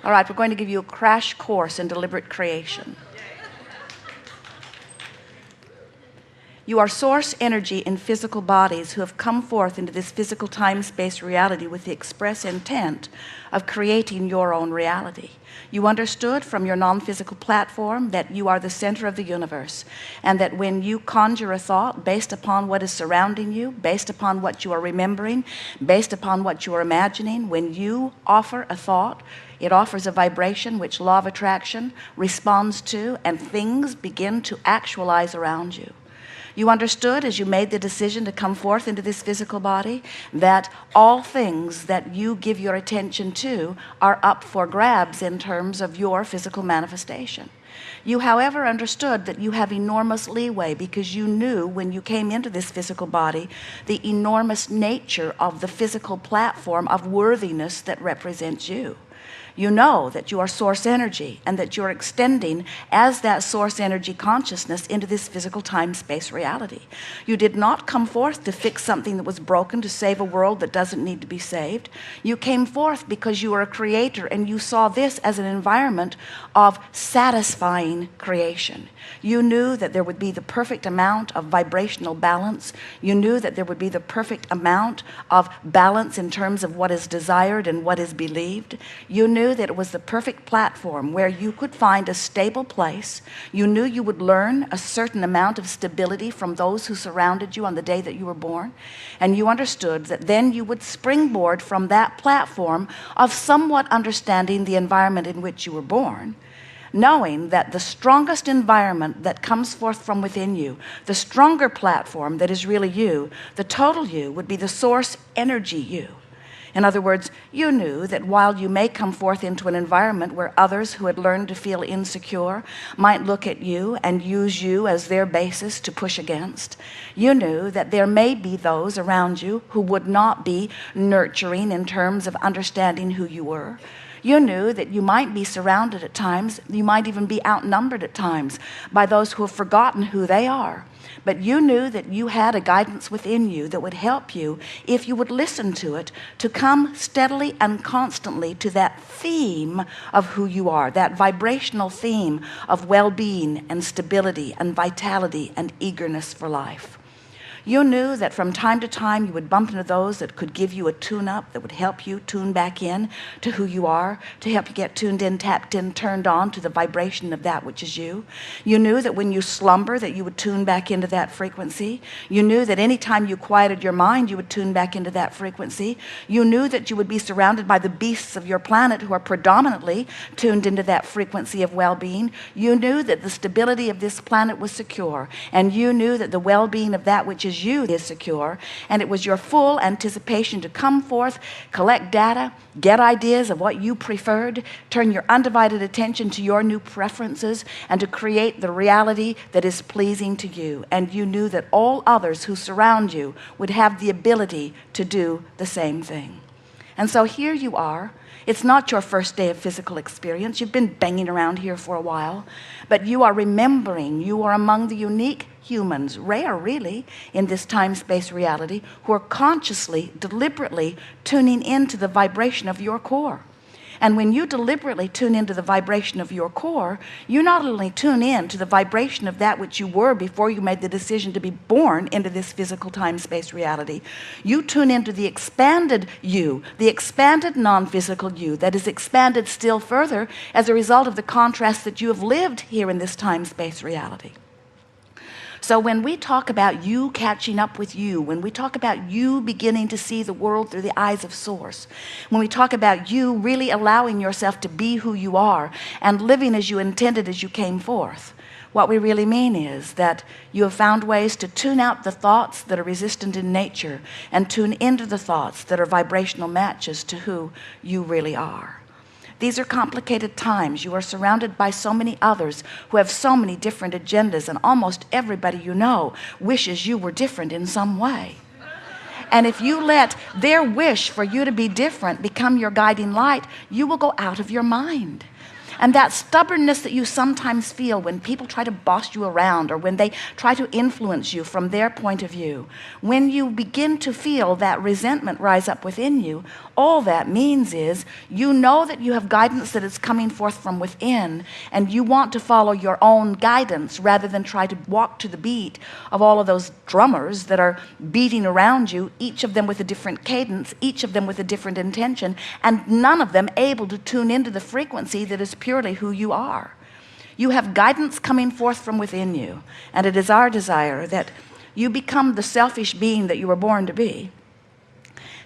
All right, we're going to give you a crash course in deliberate creation. You are source energy in physical bodies who have come forth into this physical time-space reality with the express intent of creating your own reality. You understood from your non-physical platform that you are the center of the universe, and that when you conjure a thought based upon what is surrounding you, based upon what you are remembering, based upon what you are imagining, when you offer a thought, it offers a vibration which law of attraction responds to, and things begin to actualize around you. You understood as you made the decision to come forth into this physical body that all things that you give your attention to are up for grabs in terms of your physical manifestation. You, however, understood that you have enormous leeway because you knew when you came into this physical body the enormous nature of the physical platform of worthiness that represents you. You know that you are source energy and that you're extending as that source energy consciousness into this physical time-space reality. You did not come forth to fix something that was broken, to save a world that doesn't need to be saved. You came forth because you are a creator and you saw this as an environment of satisfying creation. You knew that there would be the perfect amount of vibrational balance. You knew that there would be the perfect amount of balance in terms of what is desired and what is believed. You knew that it was the perfect platform where you could find a stable place. You knew you would learn a certain amount of stability from those who surrounded you on the day that you were born. And you understood that then you would springboard from that platform of somewhat understanding the environment in which you were born, knowing that the strongest environment that comes forth from within you, the stronger platform that is really you, the total you, would be the source energy you. In other words, you knew that while you may come forth into an environment where others who had learned to feel insecure might look at you and use you as their basis to push against, you knew that there may be those around you who would not be nurturing in terms of understanding who you were. You knew that you might be surrounded at times, you might even be outnumbered at times by those who have forgotten who they are. But you knew that you had a guidance within you that would help you, if you would listen to it, to come steadily and constantly to that theme of who you are, that vibrational theme of well-being and stability and vitality and eagerness for life. You knew that from time to time you would bump into those that could give you a tune-up that would help you tune back in to who you are, to help you get tuned in, tapped in, turned on to the vibration of that which is you. You knew that when you slumber that you would tune back into that frequency. You knew that any time you quieted your mind you would tune back into that frequency. You knew that you would be surrounded by the beasts of your planet who are predominantly tuned into that frequency of well-being. You knew that the stability of this planet was secure, and you knew that the well-being of that which is you is secure, and it was your full anticipation to come forth, collect data, get ideas of what you preferred, turn your undivided attention to your new preferences, and to create the reality that is pleasing to you. And you knew that all others who surround you would have the ability to do the same thing. And so here you are. It's not your first day of physical experience. You've been banging around here for a while, but you are remembering you are among the unique humans, rare really, in this time-space reality, who are consciously, deliberately tuning into the vibration of your core. And when you deliberately tune into the vibration of your core, you not only tune in to the vibration of that which you were before you made the decision to be born into this physical time-space reality, you tune into the expanded you, the expanded non-physical you that is expanded still further as a result of the contrast that you have lived here in this time-space reality. So when we talk about you catching up with you, when we talk about you beginning to see the world through the eyes of Source, when we talk about you really allowing yourself to be who you are and living as you intended as you came forth, what we really mean is that you have found ways to tune out the thoughts that are resistant in nature and tune into the thoughts that are vibrational matches to who you really are. These are complicated times. You are surrounded by so many others who have so many different agendas, and almost everybody you know wishes you were different in some way. And if you let their wish for you to be different become your guiding light, you will go out of your mind. And that stubbornness that you sometimes feel when people try to boss you around or when they try to influence you from their point of view, when you begin to feel that resentment rise up within you, all that means is you know that you have guidance that is coming forth from within, and you want to follow your own guidance rather than try to walk to the beat of all of those drummers that are beating around you, each of them with a different cadence, each of them with a different intention, and none of them able to tune into the frequency that is purely who you are. You have guidance coming forth from within you, and it is our desire that you become the selfish being that you were born to be.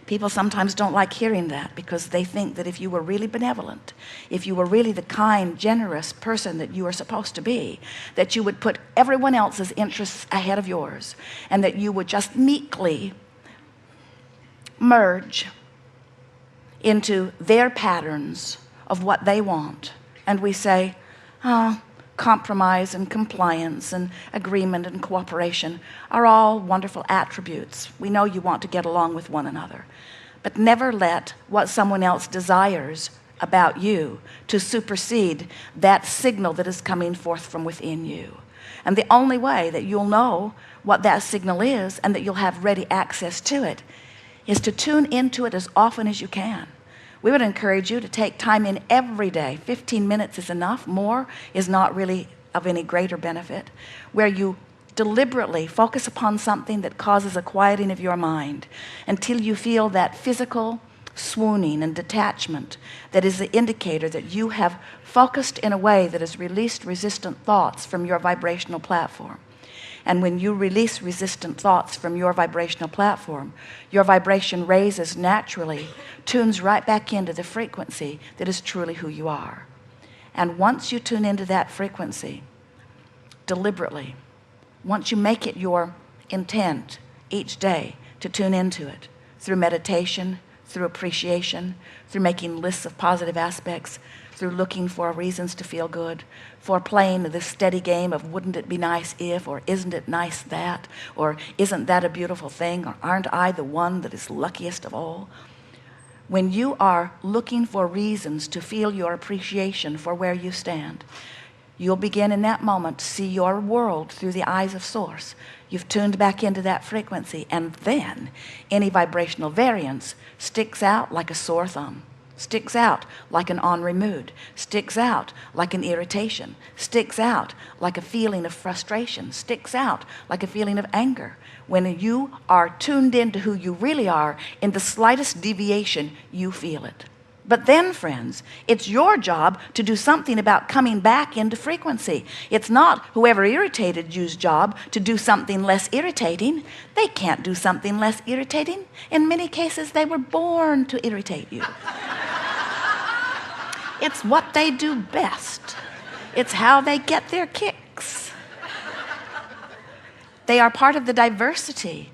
People sometimes don't like hearing that because they think that if you were really benevolent, if you were really the kind, generous person that you are supposed to be, that you would put everyone else's interests ahead of yours, and that you would just meekly merge into their patterns of what they want. And we say, oh, compromise and compliance and agreement and cooperation are all wonderful attributes. We know you want to get along with one another, but never let what someone else desires about you to supersede that signal that is coming forth from within you. And the only way that you'll know what that signal is and that you'll have ready access to it is to tune into it as often as you can. We would encourage you to take time in every day. 15 minutes is enough. More is not really of any greater benefit, where you deliberately focus upon something that causes a quieting of your mind until you feel that physical swooning and detachment that is the indicator that you have focused in a way that has released resistant thoughts from your vibrational platform. And when you release resistant thoughts from your vibrational platform, your vibration raises naturally, tunes right back into the frequency that is truly who you are. And once you tune into that frequency, deliberately, once you make it your intent each day to tune into it, through meditation, through appreciation, through making lists of positive aspects, through looking for reasons to feel good, for playing this steady game of wouldn't it be nice if, or isn't it nice that, or isn't that a beautiful thing, or aren't I the one that is luckiest of all? When you are looking for reasons to feel your appreciation for where you stand, you'll begin in that moment to see your world through the eyes of Source. You've tuned back into that frequency, and then any vibrational variance sticks out like a sore thumb, sticks out like an ornery mood, sticks out like an irritation, sticks out like a feeling of frustration, sticks out like a feeling of anger. When you are tuned into who you really are, in the slightest deviation, you feel it. But then, friends, it's your job to do something about coming back into frequency. It's not whoever irritated you's job to do something less irritating. They can't do something less irritating. In many cases, they were born to irritate you. It's what they do best. It's how they get their kicks. They are part of the diversity.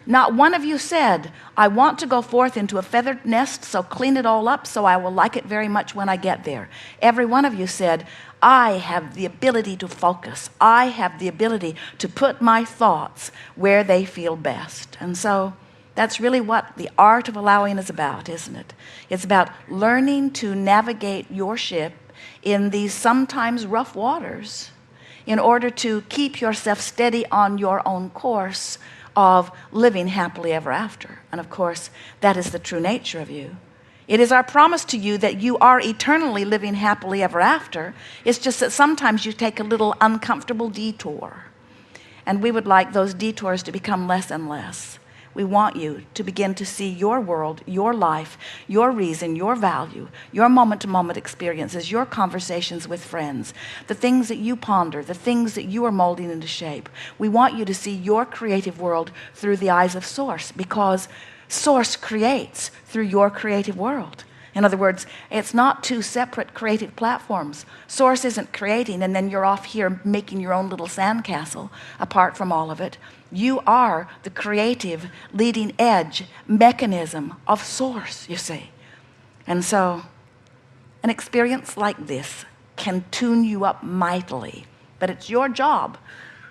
Not one of you said, I want to go forth into a feathered nest, so clean it all up so I will like it very much when I get there. Every one of you said, I have the ability to focus. I have the ability to put my thoughts where they feel best. And so that's really what the art of allowing is about, isn't it? It's about learning to navigate your ship in these sometimes rough waters in order to keep yourself steady on your own course of living happily ever after. And of course, that is the true nature of you. It is our promise to you that you are eternally living happily ever after. It's just that sometimes you take a little uncomfortable detour. And we would like those detours to become less and less. We want you to begin to see your world, your life, your reason, your value, your moment-to-moment experiences, your conversations with friends, the things that you ponder, the things that you are molding into shape. We want you to see your creative world through the eyes of Source, because Source creates through your creative world. In other words, it's not two separate creative platforms. Source isn't creating and then you're off here making your own little sandcastle apart from all of it. You are the creative leading edge mechanism of Source, you see. And so an experience like this can tune you up mightily, but it's your job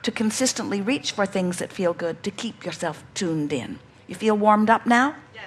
to consistently reach for things that feel good, to keep yourself tuned in. You feel warmed up now? Yes.